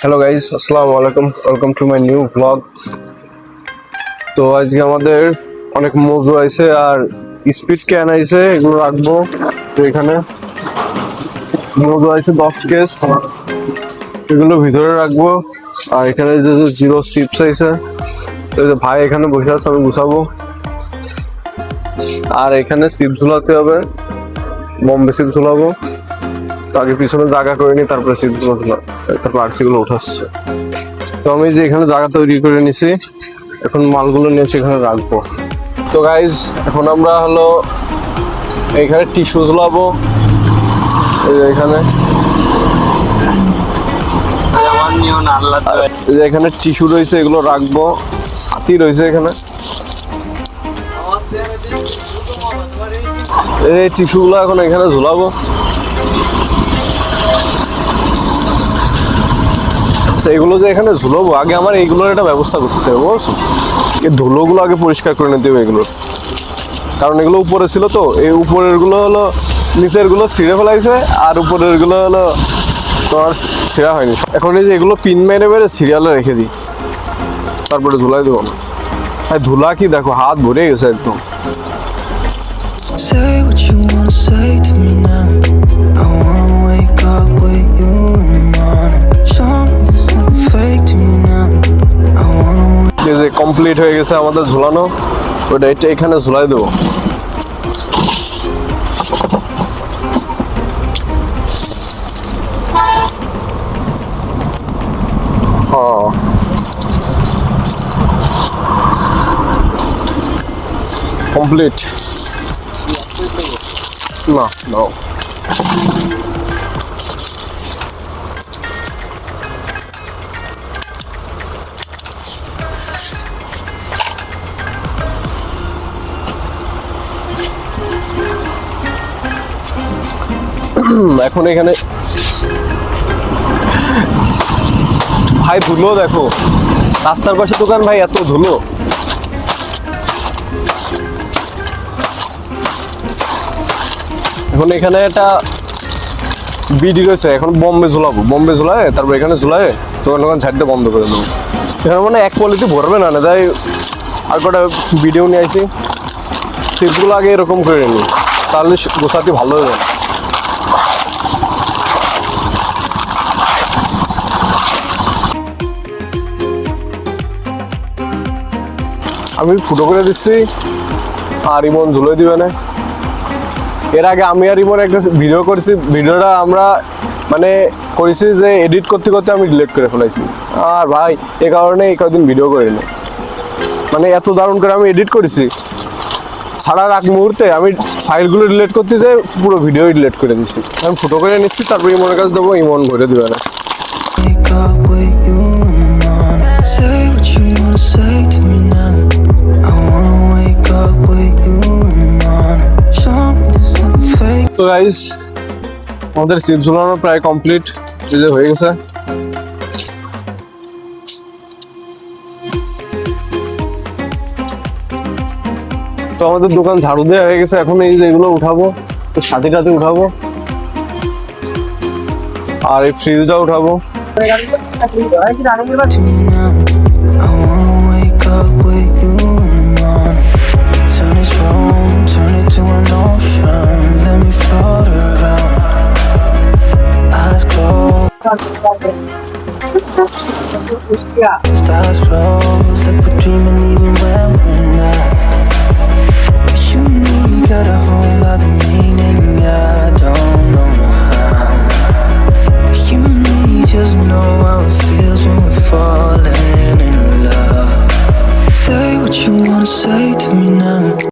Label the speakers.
Speaker 1: Hello guys, আসসালামু আলাইকুম, welcome to my new blog. তো আজকে আমাদের অনেক মজু আইছে আর স্পিড ক্যান আইছে, এগুলো রাখবো। তো এখানে মজু আইছে 10 কেস, এগুলো ভিতরে রাখবো। আর এখানে যে জিরো চিপস আইছে, ভাই এখানে বসে আছে, আমি গুছাবো। আর এখানে চিপস ঝুলাতে হবে, বম্বে চিপস ঝুলাবো। আগে পিছনে জায়গা করে নি, তারপরে সিটগুলো দিলাম, তারপর আরসিগুলো উঠাচ্ছে। তো আমি যে এখানে জায়গা তৈরি করে নিছি, এখন মালগুলো নিয়ে এখানে রাখবো। তো গাইজ, এখন আমরা হলো এইখানে টিস্যু ঝুলাবো। এখানে এখানে টিস্যু রয়েছে, এগুলো রাখবো। ছাতি রয়েছে এখানে, এই টিস্যুগুলো এখন এখানে ঝুলাবো। এগুলো যে এখানে ঝুলবো, আগে আমার এইগুলোর একটা ব্যবস্থা করতে হবে, বুঝছো? এই ধুলোগুলো আগে পরিষ্কার করে নিতে হবে এগুলোর, কারণ এগুলো উপরে ছিল। তো এই উপরের গুলো হলো, নিচের গুলো ছিঁড়ে ফেলাইছে, আর উপরের গুলো হলো তোমার ছিঁড়া হয়নি। এখন এই যে এগুলো পিন মেরে মেরে সিরিয়ালে রেখে দিই, তারপরে ধুলাই দেবো না। আর ধুলা কি দেখো, হাত ভরে গেছে একদম।
Speaker 2: Say what you wanna say to me now. I wanna wake up with you in the morning. Something fake to me now. I wanna
Speaker 1: এই যে কমপ্লিট হয়ে গেছে আমাদের ঝুলানো, ওটা এটা এখানে ঝুলাই দেবো। কমপ্লিট না নাও। এখন এখানে ভাই ধুলো দেখো, রাস্তার পাশে দোকান ভাই, এত ধুলো। এখন এখানে একটা বিডি রয়েছে, এখন বম্বে ঝুলাবো। বম্বে ঝুলায় তারপর এখানে ঝুলায় দোকান টোকান ছাড়তে বন্ধ করে দেবো। এখানে মানে এক কোয়ালিটি ভরবে না, তাই আর কটা ভিডিও নিয়ে আসি। সিটগুলো আগে এরকম করে নিই, তাহলে গোছাতে ভালো হয়ে যাবে। আমি ফুটো করে দিচ্ছি, আর ইমন ঝুলিয়ে দিবে না। এর আগে আমি আর ইমন একটা ভিডিও করেছি, ভিডিওটা আমরা মানে করেছি যে এডিট করতে করতে আমি ডিলিট করে ফেলাইছি। আর ভাই এ কারণে এই কদিন ভিডিও করিনি, মানে এত দারুণ করে আমি এডিট করেছি, ছাড়ার আগ মুহূর্তে আমি ফাইলগুলো ডিলিট করতে যাই, পুরো ভিডিও ডিলিট করে দিচ্ছি। আমি ফুটো করে নিচ্ছি, তারপর ইমনের কাছে দেবো, ইমন ঘুরে দিবে না।
Speaker 2: wake up with you in the morning. Say what you wanna say to me now. I wanna wake up with you in the morning. Something fake.
Speaker 1: তো গাইস, আমাদের চিপ ঝুলানো প্রায় কমপ্লিট, এই যে হয়ে গেছে। তো আমাদের দোকান ঝাড়ু দেওয়া হয়ে গেছে, এখন এই যে এগুলো উঠাবো, সাথে সাথে উঠাবো, আর এই ফ্রিজটা উঠাবো।
Speaker 2: To me now. I wanna wake up with you in the morning. Turn this room, turn it to an ocean. Let me float around. Eyes closed, stars closed, like we're dreaming even when